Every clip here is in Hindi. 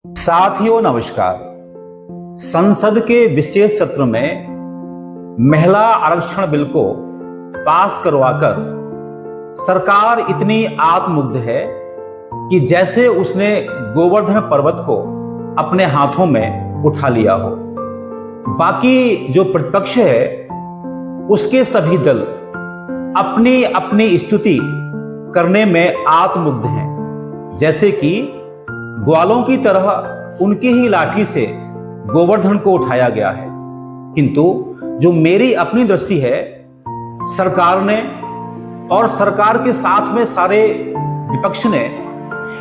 साथियों नमस्कार। संसद के विशेष सत्र में महिला आरक्षण बिल को पास करवाकर सरकार इतनी आत्ममुग्ध है कि जैसे उसने गोवर्धन पर्वत को अपने हाथों में उठा लिया हो। बाकी जो प्रतिपक्ष है उसके सभी दल अपनी अपनी स्तुति करने में आत्ममुग्ध हैं, जैसे कि ग्वालों की तरह उनकी ही लाठी से गोवर्धन को उठाया गया है। किंतु जो मेरी अपनी दृष्टि है, सरकार ने और सरकार के साथ में सारे विपक्ष ने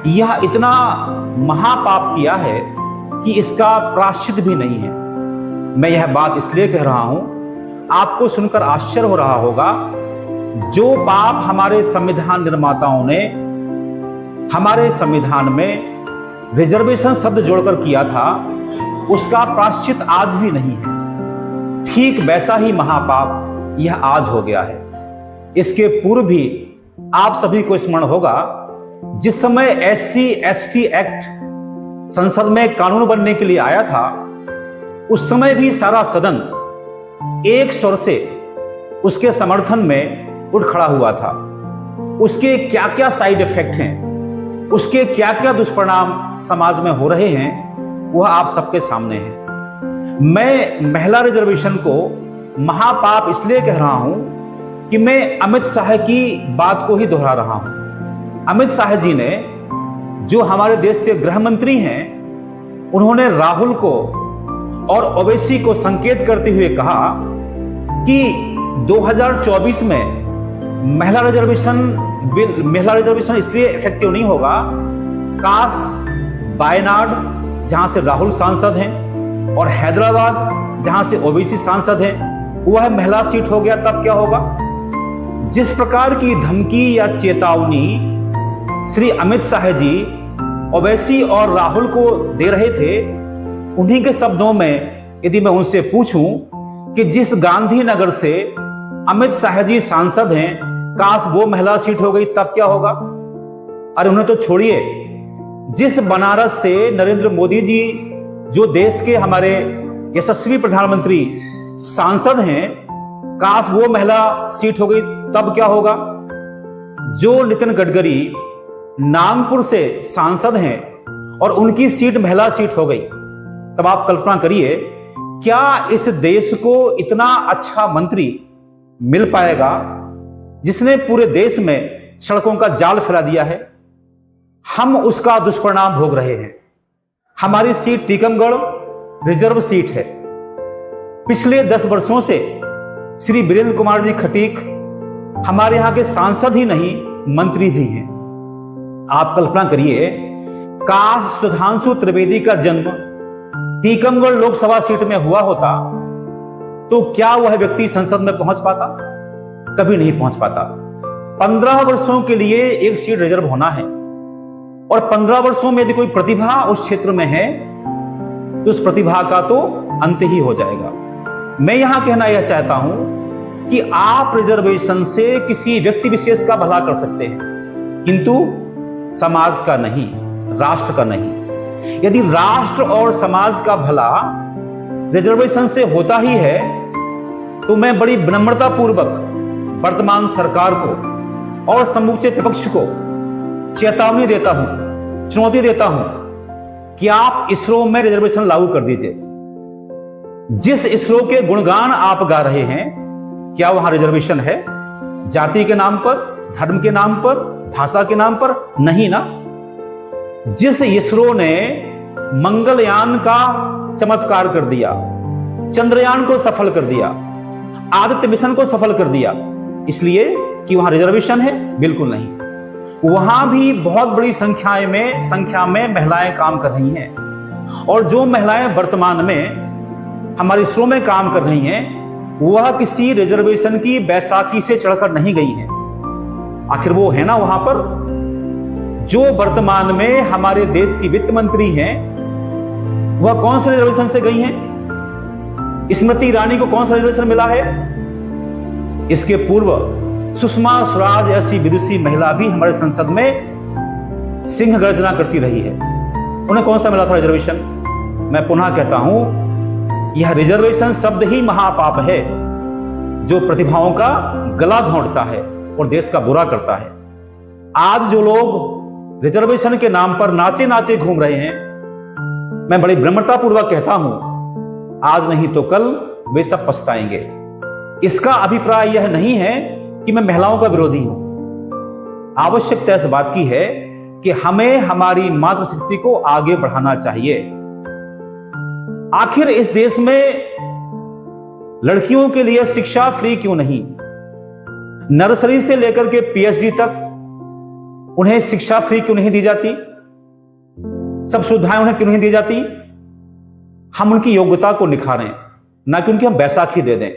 यह इतना महापाप किया है कि इसका प्रायश्चित भी नहीं है। मैं यह बात इसलिए कह रहा हूं, आपको सुनकर आश्चर्य हो रहा होगा, जो पाप हमारे संविधान निर्माताओं ने हमारे संविधान में रिजर्वेशन शब्द जोड़कर किया था, उसका प्रायश्चित आज भी नहीं है। ठीक वैसा ही महापाप यह आज हो गया है। इसके पूर्व भी आप सभी को स्मरण होगा, जिस समय SC/ST एक्ट संसद में कानून बनने के लिए आया था, उस समय भी सारा सदन एक स्वर से उसके समर्थन में उठ खड़ा हुआ था। उसके क्या क्या साइड इफेक्ट हैं, उसके क्या क्या दुष्परिणाम समाज में हो रहे हैं, वह आप सबके सामने है। मैं महिला रिजर्वेशन को महापाप इसलिए कह रहा हूं कि मैं अमित शाह की बात को ही दोहरा रहा हूं। अमित शाह जी ने, जो हमारे देश के गृह मंत्री हैं, उन्होंने राहुल को और ओवैसी को संकेत करते हुए कहा कि 2024 में महिला रिजर्वेशन इसलिए इफेक्टिव नहीं होगा, काश वायनाड जहां से राहुल सांसद हैं और हैदराबाद जहां से ओवैसी सांसद हैं वह महिला सीट हो गया, तब क्या होगा। जिस प्रकार की धमकी या चेतावनी श्री अमित शाह जी ओवैसी और राहुल को दे रहे थे, उन्हीं के शब्दों में यदि मैं उनसे पूछूं कि जिस गांधीनगर से अमित शाह जी सांसद हैं, काश वो महिला सीट हो गई, तब क्या होगा। अरे उन्हें तो छोड़िए, जिस बनारस से नरेंद्र मोदी जी, जो देश के हमारे यशस्वी प्रधानमंत्री सांसद हैं, काश वो महिला सीट हो गई, तब क्या होगा। जो नितिन गडकरी नागपुर से सांसद हैं और उनकी सीट महिला सीट हो गई, तब आप कल्पना करिए, क्या इस देश को इतना अच्छा मंत्री मिल पाएगा जिसने पूरे देश में सड़कों का जाल फैला दिया है। हम उसका दुष्परिणाम भोग रहे हैं। हमारी सीट टीकमगढ़ रिजर्व सीट है। पिछले 10 वर्षों से श्री वीरेंद्र कुमार जी खटीक हमारे यहां के सांसद ही नहीं, मंत्री भी हैं। आप कल्पना करिए, काश सुधांशु त्रिवेदी का जन्म टीकमगढ़ लोकसभा सीट में हुआ होता, तो क्या वह व्यक्ति संसद में पहुंच पाता? कभी नहीं पहुंच पाता। 15 वर्षों के लिए एक सीट रिजर्व होना है, और 15 वर्षों में यदि कोई प्रतिभा उस क्षेत्र में है, तो उस प्रतिभा का तो अंत ही हो जाएगा। मैं यहां कहना यह चाहता हूं कि आप रिजर्वेशन से किसी व्यक्ति विशेष का भला कर सकते हैं, किंतु समाज का नहीं, राष्ट्र का नहीं। यदि राष्ट्र और समाज का भला रिजर्वेशन से होता ही है, तो मैं बड़ी विनम्रता पूर्वक वर्तमान सरकार को और समूचे विपक्ष को चेतावनी देता हूं, चुनौती देता हूं कि आप इसरो में रिजर्वेशन लागू कर दीजिए। जिस इसरो के गुणगान आप गा रहे हैं, क्या वहां रिजर्वेशन है? जाति के नाम पर, धर्म के नाम पर, भाषा के नाम पर? नहीं ना। जिस इसरो ने मंगलयान का चमत्कार कर दिया, चंद्रयान को सफल कर दिया, आदित्य मिशन को सफल कर दिया, इसलिए कि वहां रिजर्वेशन है? बिल्कुल नहीं। वहां भी बहुत बड़ी संख्या में महिलाएं काम कर रही हैं, और जो महिलाएं वर्तमान में हमारे इसरो में काम कर रही हैं, वह किसी रिजर्वेशन की बैसाखी से चढ़कर नहीं गई हैं। आखिर वो है ना वहां पर। जो वर्तमान में हमारे देश की वित्त मंत्री हैं, वह कौन से रिजर्वेशन से गई हैं? स्मृति ईरानी को कौन सा रिजर्वेशन मिला है? इसके पूर्व सुषमा स्वराज ऐसी विदुषी महिला भी हमारे संसद में सिंह गर्जना करती रही है। उन्हें कौन सा मिला था रिजर्वेशन? मैं पुनः कहता हूं, यह रिजर्वेशन शब्द ही महापाप है जो प्रतिभाओं का गला घोंटता है और देश का बुरा करता है। आज जो लोग रिजर्वेशन के नाम पर नाचे नाचे घूम रहे हैं, मैं बड़ी विनम्रतापूर्वक कहता हूं, आज नहीं तो कल वे सब पछताएंगे। इसका अभिप्राय यह नहीं है कि मैं महिलाओं का विरोधी हूं। आवश्यकता इस बात की है कि हमें हमारी मातृशक्ति को आगे बढ़ाना चाहिए। आखिर इस देश में लड़कियों के लिए शिक्षा फ्री क्यों नहीं? नर्सरी से लेकर के पीएचडी तक उन्हें शिक्षा फ्री क्यों नहीं दी जाती? सब सुविधाएं उन्हें क्यों नहीं दी जाती? हम उनकी योग्यता को निखारें, ना कि उनकी हम बैसाखी दे दें।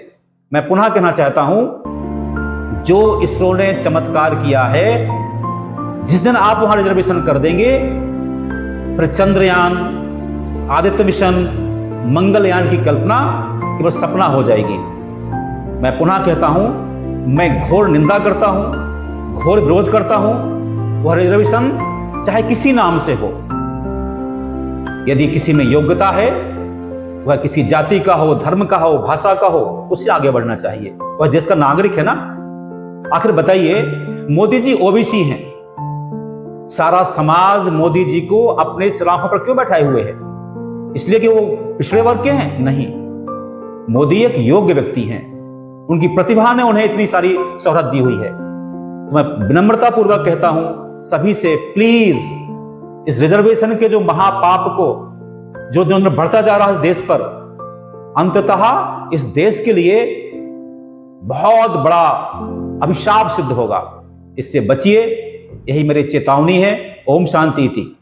मैं पुनः कहना चाहता हूं, जो इसरो ने चमत्कार किया है, जिस दिन आप वहां रिजर्वेशन कर देंगे, फिर चंद्रयान, आदित्य मिशन, मंगलयान की कल्पना केवल सपना हो जाएगी। मैं पुनः कहता हूं, मैं घोर निंदा करता हूं, घोर विरोध करता हूं वह रिजर्वेशन चाहे किसी नाम से हो। यदि किसी में योग्यता है, वह किसी जाति का हो, धर्म का हो, भाषा का हो, उससे आगे बढ़ना चाहिए। वह देश का नागरिक है ना। आखिर बताइए, मोदी जी ओबीसी हैं, सारा समाज मोदी जी को अपने सराहों पर क्यों बैठाए हुए है? इसलिए कि वो पिछड़े वर्ग के हैं? नहीं, मोदी एक योग्य व्यक्ति हैं, उनकी प्रतिभा ने उन्हें इतनी सारी शोहरत दी हुई है। तो मैं विनम्रता पूर्वक कहता हूं सभी से, प्लीज इस रिजर्वेशन के जो महापाप को जो दिन बढ़ता जा रहा है इस देश पर, अंततः इस देश के लिए बहुत बड़ा अभिशाप सिद्ध होगा। इससे बचिए, यही मेरी चेतावनी है। ओम शांति थी।